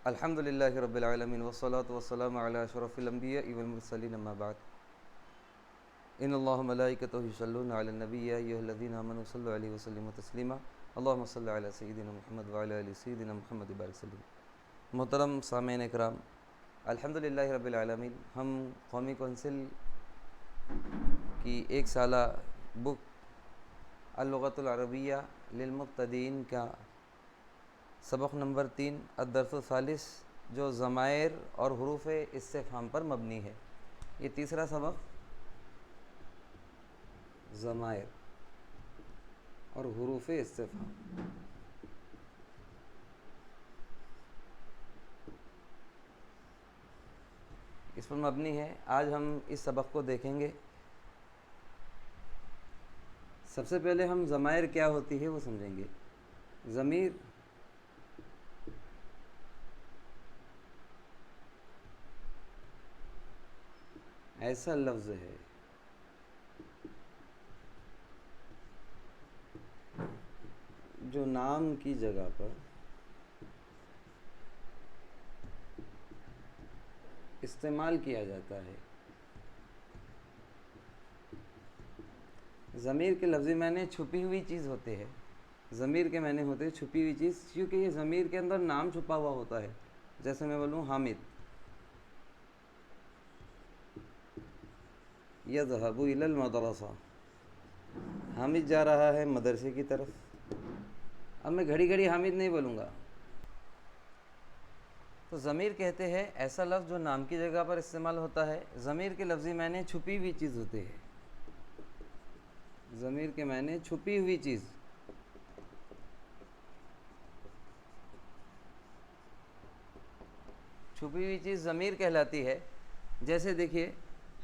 الحمد للہ رب العالمین والصلاة والسلام علی اشرف الانبیاء والمرسلین اما بعد ان اللہ ملائکتہ یصلون علی النبی یا ایھا الذین آمنوا صلوا علیہ وسلموا تسلیما اللہم صل علی سیدنا محمد وعلی آل سیدنا محمد بارک وسلم۔ محترم سامعین اکرام، الحمد للہ رب العالمین، ہم قومی کونسل کی ایک سالہ بک اللغۃ العربیہ للمبتدئین کا سبق نمبر 3 الدرس الثالث جو ضمائر اور حروف استفہام پر مبنی ہے۔ یہ تیسرا سبق ضمائر اور حروف استفہام۔ اس پر مبنی ہے۔ آج ہم اس سبق کو دیکھیں گے۔ سب سے پہلے ہم ضمائر کیا ہوتی ہے وہ سمجھیں گے۔ ضمیر ایسا لفظ ہے جو نام کی جگہ پر استعمال کیا جاتا ہے۔ ضمیر کے لفظی معنی چھپی ہوئی چیز ہوتے ہیں۔ ضمیر کے معنی ہوتے ہیں چھپی ہوئی چیز، کیونکہ یہ ضمیر کے اندر نام چھپا ہوا ہوتا ہے۔ جیسے میں بولوں حامد، یذهب الی المدرسہ، حامد جا رہا ہے مدرسے کی طرف۔ اب میں گھڑی گھڑی حامد نہیں بولوں گا۔ تو ضمیر کہتے ہیں ایسا لفظ جو نام کی جگہ پر استعمال ہوتا ہے۔ ضمیر کے لفظی معنی چھپی ہوئی چیز ہوتے ہیں۔ ضمیر کے معنی چھپی ہوئی چیز۔ چھپی ہوئی چیز ضمیر کہلاتی ہے۔ جیسے دیکھیے،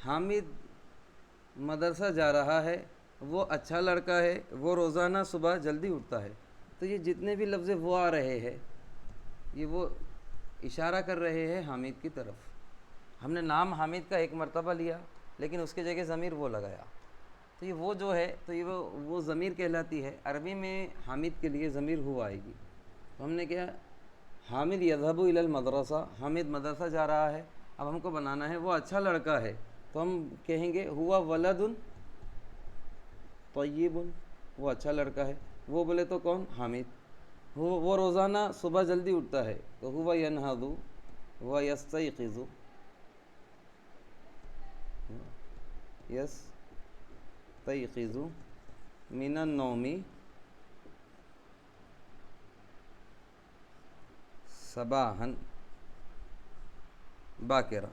حامد مدرسہ جا رہا ہے، وہ اچھا لڑکا ہے، وہ روزانہ صبح جلدی اٹھتا ہے۔ تو یہ جتنے بھی لفظ وہ آ رہے ہیں، یہ وہ اشارہ کر رہے ہیں حامد کی طرف۔ ہم نے نام حامد کا ایک مرتبہ لیا، لیکن اس کے جگہ ضمیر وہ لگایا، تو یہ وہ جو ہے، تو یہ وہ ضمیر کہلاتی ہے۔ عربی میں حامد کے لیے ضمیر ہوا آئے گی۔ تو ہم نے کیا، حامد یذهب الی المدرسہ، حامد مدرسہ جا رہا ہے۔ اب ہم کو بنانا ہے وہ اچھا لڑکا ہے، تو ہم کہیں گے ہوا ولد طیب، وہ اچھا لڑکا ہے۔ وہ بولے تو کون؟ حامد۔ وہ روزانہ صبح جلدی اٹھتا ہے، تو ہوا ینہض و یستیقظ، یستیقظ من النوم صباحا باکرا۔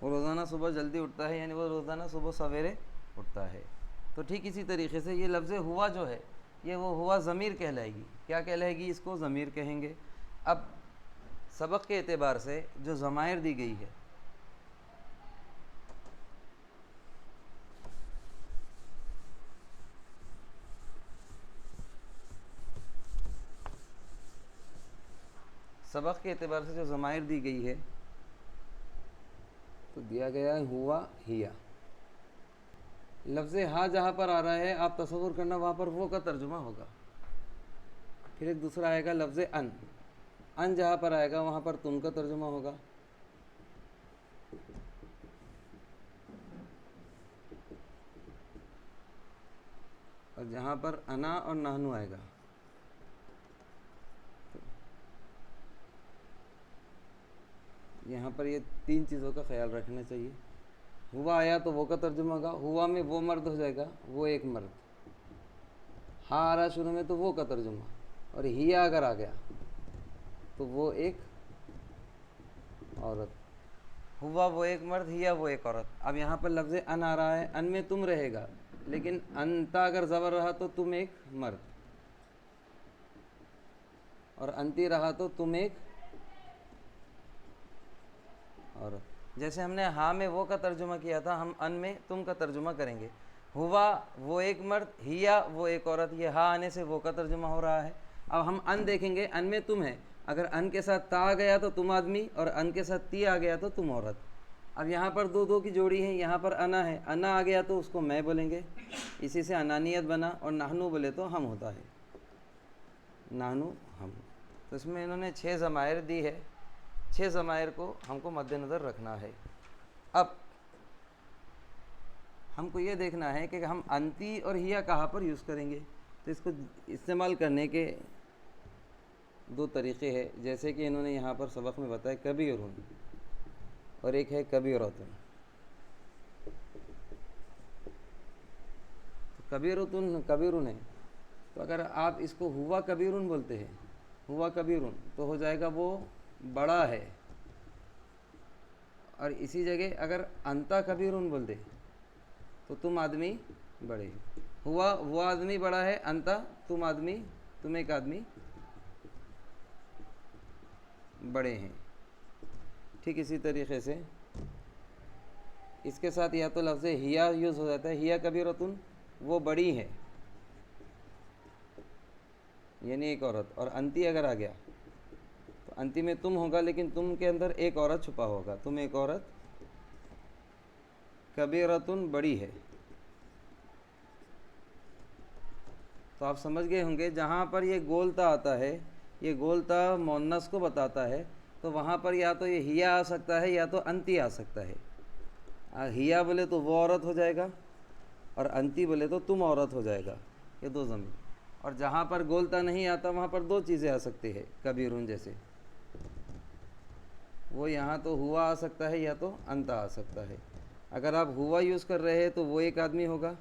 وہ روزانہ صبح جلدی اٹھتا ہے، یعنی وہ روزانہ صبح سویرے اٹھتا ہے۔ تو ٹھیک اسی طریقے سے یہ لفظ ہوا جو ہے، یہ وہ ہوا ضمیر کہلائے گی۔ کیا کہلائے گی؟ اس کو ضمیر کہیں گے۔ اب سبق کے اعتبار سے جو ضمائر دی گئی ہے، سبق کے اعتبار سے جو ضمائر دی گئی ہے، تو دیا گیا ہے ہوا ہیا۔ لفظ ہا جہاں پر آ رہا ہے، آپ تصور کرنا وہاں پر وہ کا ترجمہ ہوگا۔ پھر ایک دوسرا آئے گا لفظ ان، ان جہاں پر آئے گا وہاں پر تم کا ترجمہ ہوگا۔ اور جہاں پر انا اور نحنو آئے گا، یہاں پر یہ تین چیزوں کا خیال رکھنا چاہیے۔ ہوا آیا تو وہ کا ترجمہ ہوگا، ہوا میں وہ مرد ہو جائے گا، وہ ایک مرد۔ ہاں آ رہا شروع میں تو وہ کا ترجمہ، اور ہیا اگر آ گیا تو وہ ایک عورت۔ ہوا وہ ایک مرد، ہیا وہ ایک عورت۔ اب یہاں پر لفظ ان آ رہا ہے، ان میں تم رہے گا، لیکن انتا اگر زبر رہا تو تم ایک مرد، اور انتی رہا تو تم ایک عورت۔ جیسے ہم نے ہاں میں وہ کا ترجمہ کیا تھا، ہم ان میں تم کا ترجمہ کریں گے۔ ہوا وہ ایک مرد، ہیا وہ ایک عورت۔ یہ ہاں آنے سے وہ کا ترجمہ ہو رہا ہے۔ اب ہم ان دیکھیں گے، ان میں تم ہے، اگر ان کے ساتھ تا آ گیا تو تم آدمی، اور ان کے ساتھ تی آ گیا تو تم عورت۔ اب یہاں پر دو کی جوڑی ہے، یہاں پر انا ہے، انا آ گیا تو اس کو میں بولیں گے، اسی سے انانیت بنا، اور نحنو بولے تو ہم ہوتا ہے، نحنو ہم۔ تو اس میں انہوں نے 6 ضمائر دی ہے، 6 ضمائر کو ہم کو مد نظر رکھنا ہے۔ اب ہم کو یہ دیکھنا ہے کہ ہم انتی اور ہیا کہاں پر یوز کریں گے۔ تو اس کو استعمال کرنے کے 2 طریقے ہیں، جیسے کہ انہوں نے یہاں پر سبق میں بتایا کبیرن، اور ایک ہے کبیرتن۔ کبیرن ہے، تو اگر آپ اس کو ہوا کبیرن بولتے ہیں، ہوا کبیرن، تو ہو جائے گا وہ بڑا ہے، اور اسی جگہ اگر انتا کبیرن بول دے تو تم آدمی بڑے ہو۔ ہوا وہ آدمی بڑا ہے، انتا تم ایک آدمی بڑے ہیں۔ ٹھیک اسی طریقے سے اس کے ساتھ یا تو لفظ ہیا یوز ہو جاتا ہے، ہیا کبیرتن، وہ بڑی ہے، یعنی ایک عورت، اور انتی اگر آ گیا تو انتی میں تم ہوگا، لیکن تم کے اندر ایک عورت چھپا ہوگا، تم ایک عورت کبیرتن بڑی ہے۔ تو آپ سمجھ گئے ہوں گے جہاں پر یہ گولتا آتا ہے، یہ گولتا مؤنث کو بتاتا ہے، تو وہاں پر یا تو یہ ہیا آ سکتا ہے یا تو انتی آ سکتا ہے۔ ہیا بولے تو وہ عورت ہو جائے گا، اور انتی بولے تو تم عورت ہو جائے گا، یہ 2 ضمیر۔ اور جہاں پر گولتا نہیں آتا وہاں پر 2 چیزیں آ سکتی ہے کبیرون جیسے، وہ یہاں تو ہوا آ سکتا ہے یا تو انتا آ سکتا ہے۔ اگر آپ ہوا یوز کر رہے ہیں تو وہ ایک آدمی ہوگا،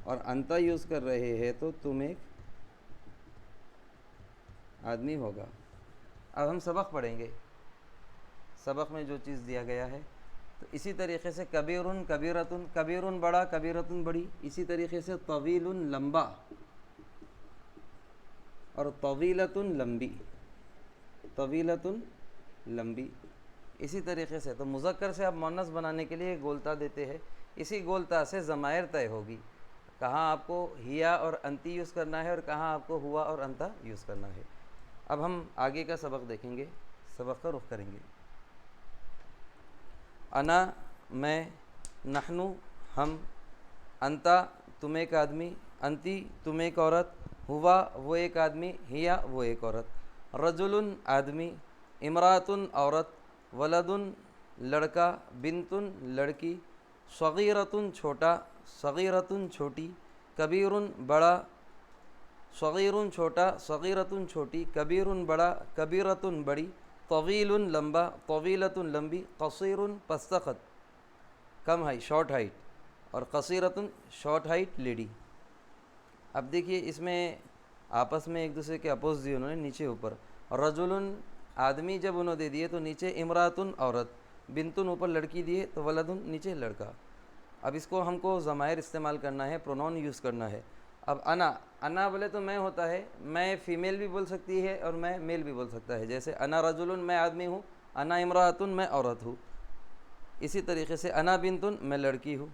اور انتا یوز کر رہے ہیں تو تم ایک آدمی ہوگا۔ اب ہم سبق پڑھیں گے، سبق میں جو چیز دیا گیا ہے، تو اسی طریقے سے کبیرن کبیرتن، کبیرن بڑا، کبیرتن بڑی، اسی طریقے سے طویل لمبا، اور طویلتن لمبی، طویلتن لمبی، اسی طریقے سے۔ تو مذکر سے آپ مؤنث بنانے کے لیے گولتا دیتے ہیں، اسی گولتا سے ضمائر طے ہوگی، کہاں آپ کو ہیا اور انتی یوز کرنا ہے اور کہاں آپ کو ہوا اور انتا یوز کرنا ہے۔ اب ہم آگے کا سبق دیکھیں گے، سبق کا رخ کریں گے۔ انا میں، نحنو ہم، انتا تم ایک آدمی، انتی تم ایک عورت، ہوا وہ ایک آدمی، ہیا وہ ایک عورت، رجل آدمی، امراتن عورت، ولدن لڑکا، بنتن لڑکی، صغیرتن چھوٹا، صغیرتن چھوٹی، کبیرن بڑا، صغیرن چھوٹا، صغیرتن چھوٹی، کبیرن بڑا، کبیرتن بڑی، طویل لمبا، طویلتن لمبی، قصیر پست قد کم ہائٹ شارٹ ہائٹ، اور قصیرتن شارٹ ہائٹ لیڈی۔ اب دیکھیے اس میں آپس میں ایک دوسرے کے اپوز دیے انہوں نے نیچے اوپر، رجلن آدمی جب انہوں دے دیے تو نیچے امراتن عورت، بنتن اوپر لڑکی دیے تو ولدن نیچے لڑکا۔ اب اس کو ہم کو ضمائر استعمال کرنا ہے، پرونون یوز کرنا ہے۔ اب انا بولے تو میں ہوتا ہے، میں فیمیل بھی بول سکتی ہے اور میں میل بھی بول سکتا ہے، جیسے انا رجلن میں آدمی ہوں، انا امراتن میں عورت ہوں، اسی طریقے سے انا بنتن میں لڑکی ہوں،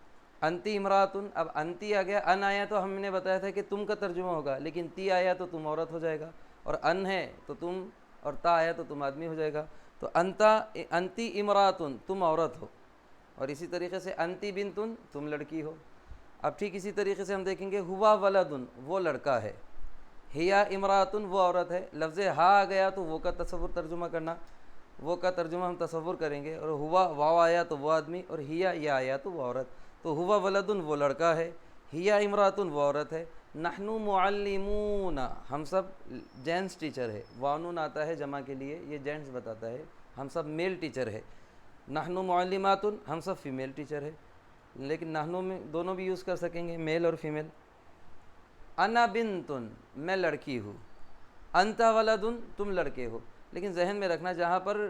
انتی امراتن، اب انتی آ گیا، ان آیا تو ہم نے بتایا تھا کہ تم کا ترجمہ ہوگا، لیکن تی آیا تو تم عورت ہو جائے گا، اور ان ہے تو تم، اور تا آیا تو تم آدمی ہو جائے گا۔ تو انتی امراتن تم عورت ہو، اور اسی طریقے سے انتی بنتن تم لڑکی ہو۔ اب ٹھیک اسی طریقے سے ہم دیکھیں گے ہوا ولدن وہ لڑکا ہے، ہیا امراتن وہ عورت ہے، لفظ ہا آ گیا تو وہ کا تصور ترجمہ کرنا، وہ کا ترجمہ ہم تصور کریں گے، اور ہوا واو آیا تو وہ آدمی، اور ہیا یا آیا تو وہ عورت۔ تو ہوا ولدن وہ لڑکا ہے، ہیا امراتن وہ عورت ہے، نحنو معلمون ہم سب جینٹس ٹیچر ہے، وانون آتا ہے جمع کے لیے، یہ جینٹس بتاتا ہے، ہم سب میل ٹیچر ہے، نحنو معلماتن ہم سب فیمیل ٹیچر ہے، لیکن نحنو میں دونوں بھی یوز کر سکیں گے، میل اور فیمیل۔ انا بنتن میں لڑکی ہوں، انتا ولدن تم لڑکے ہو، لیکن ذہن میں رکھنا جہاں پر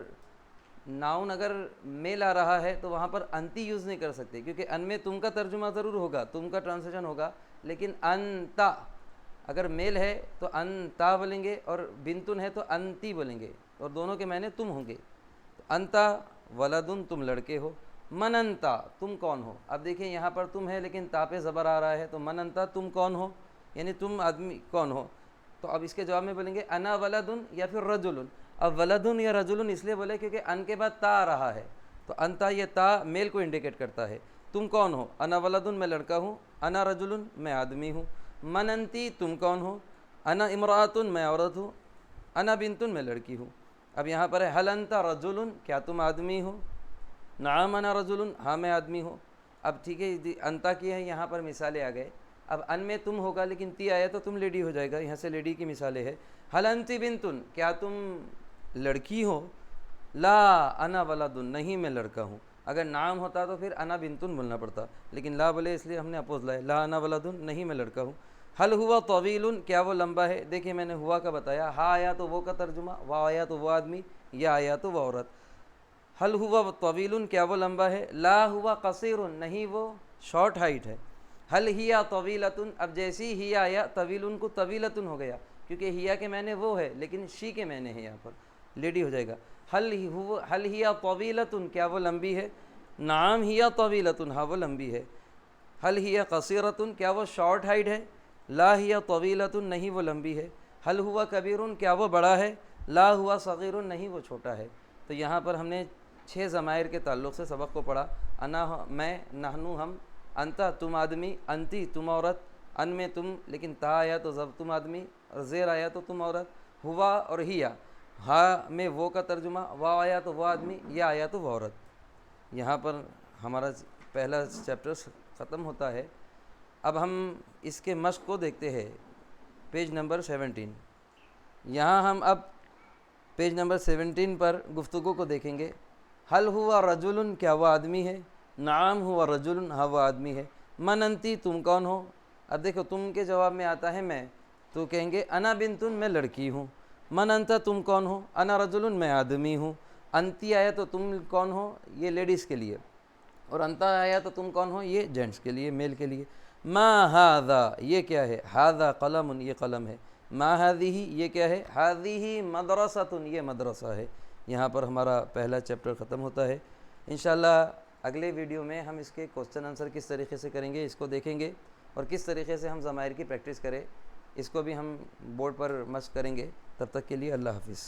ناؤن اگر میل آ رہا ہے تو وہاں پر انتی یوز نہیں کر سکتے، کیونکہ ان میں تم کا ترجمہ ضرور ہوگا، تم کا ٹرانسلیشن ہوگا، لیکن انتا اگر میل ہے تو انتا بولیں گے، اور بنتن ہے تو انتی بولیں گے، اور دونوں کے معنی تم ہوں گے۔ تو انتا ولدن تم لڑکے ہو، من انتا تم کون ہو۔ اب دیکھیں یہاں پر تم ہے لیکن تا پہ زبر آ رہا ہے، تو من انتا تم کون ہو، یعنی تم آدمی کون ہو۔ تو اب اس کے جواب میں بولیں گے انا ولدن یا پھر رجلن۔ اب ولدن یا رجلن اس لیے بولے کیونکہ ان کے بعد تا آ رہا ہے، تو انتا یہ تا میل کو انڈیکیٹ کرتا ہے۔ تم کون ہو، انا ولدن میں لڑکا ہوں، انا رجلن میں آدمی ہوں، من انتی تم کون ہو، انا امرأتن میں عورت ہوں، انا بنتن میں لڑکی ہوں۔ اب یہاں پر ہے حل انت رجل، کیا تم آدمی ہو؟ نعم انا رجل، ہاں میں آدمی ہوں۔ اب ٹھیک ہے، انتا کی ہے، یہاں پر مثالیں آ گئے۔ اب ان میں تم ہوگا لیکن تی آیا تو تم لیڈی ہو جائے گا، یہاں سے لیڈی کی مثالیں ہے۔ حل انتی بنتن، کیا تم لڑکی ہو؟ لا انا ولد، نہیں میں لڑکا ہوں۔ اگر نعم ہوتا تو پھر انا بنتن بولنا پڑتا، لیکن لا بولے اس لیے ہم نے اپوز لائے، لا انا ولد، نہیں میں لڑکا ہوں۔ حل ہوا طویل، کیا وہ لمبا ہے؟ دیکھیے میں نے ہوا کا بتایا، ہا آیا تو وہ کا ترجمہ، وا آیا تو وہ آدمی، یا آیا تو وہ عورت۔ حل ہوا طویل، کیا وہ لمبا ہے؟ لا ہوا قصیر، نہیں وہ شارٹ ہائٹ ہے۔ حل ہیا طویلتن، اب جیسی ہی آیا طویل کو طویلتن ہو گیا، کیونکہ ہیا کے معنی وہ ہے لیکن شی کے معنی ہے، یہاں پر لیڈی ہو جائے گا۔ حل ہیا طویلتن، کیا وہ لمبی ہے؟ نعم ہیا طویلتن، ہاں وہ لمبی ہے۔ حل ہیا قصیرتن، کیا وہ شارٹ ہائٹ ہے؟ لا ہیا طویلتن، نہیں وہ لمبی ہے۔ حل ہوا کبیرن، کیا وہ بڑا ہے؟ لا ہوا صغیر، نہیں وہ چھوٹا ہے۔ تو یہاں پر ہم نے 6 ضمائر کے تعلق سے سبق کو پڑھا۔ انا میں، نحنو ہم، انتا تم آدمی، انتی تم عورت، ان میں تم لیکن تا آیا تو زب تم آدمی، اور زیر آیا تو تم عورت، ہوا اور ہیا، ہا میں وہ کا ترجمہ، وا آیا تو وہ آدمی، یا آیا تو وہ عورت۔ یہاں پر ہمارا پہلا چیپٹر ختم ہوتا ہے۔ اب ہم اس کے مشق کو دیکھتے ہیں، پیج نمبر 17۔ یہاں ہم اب پیج نمبر 17 پر گفتگو کو دیکھیں گے۔ حل ہوا رجل، کیا وہ آدمی ہے؟ نعم ہوا رجل، ہاں وہ آدمی ہے۔ من انتی، تم کون ہو؟ اب دیکھو تم کے جواب میں آتا ہے میں، تو کہیں گے انا بنتن، میں لڑکی ہوں۔ من انتا، تم کون ہو؟ انا رجل، میں آدمی ہوں۔ انتی آیا تو تم کون ہو، یہ لیڈیز کے لیے، اور انتا آیا تو تم کون ہو، یہ جینٹس کے لیے، میل کے لیے۔ ما ھذا، یہ کیا ہے؟ ھذا قلم، یہ قلم ہے۔ ما ھذہ، یہ کیا ہے؟ ھذہ مدرسۃ، یہ مدرسہ ہے۔ یہاں پر ہمارا پہلا چیپٹر ختم ہوتا ہے۔ انشاءاللہ اگلے ویڈیو میں ہم اس کے کوسچن آنسر کس طریقے سے کریں گے اس کو دیکھیں گے، اور کس طریقے سے ہم ضمائر کی پریکٹس کریں اس کو بھی ہم بورڈ پر مشق کریں گے۔ تب تک کے لیے اللہ حافظ۔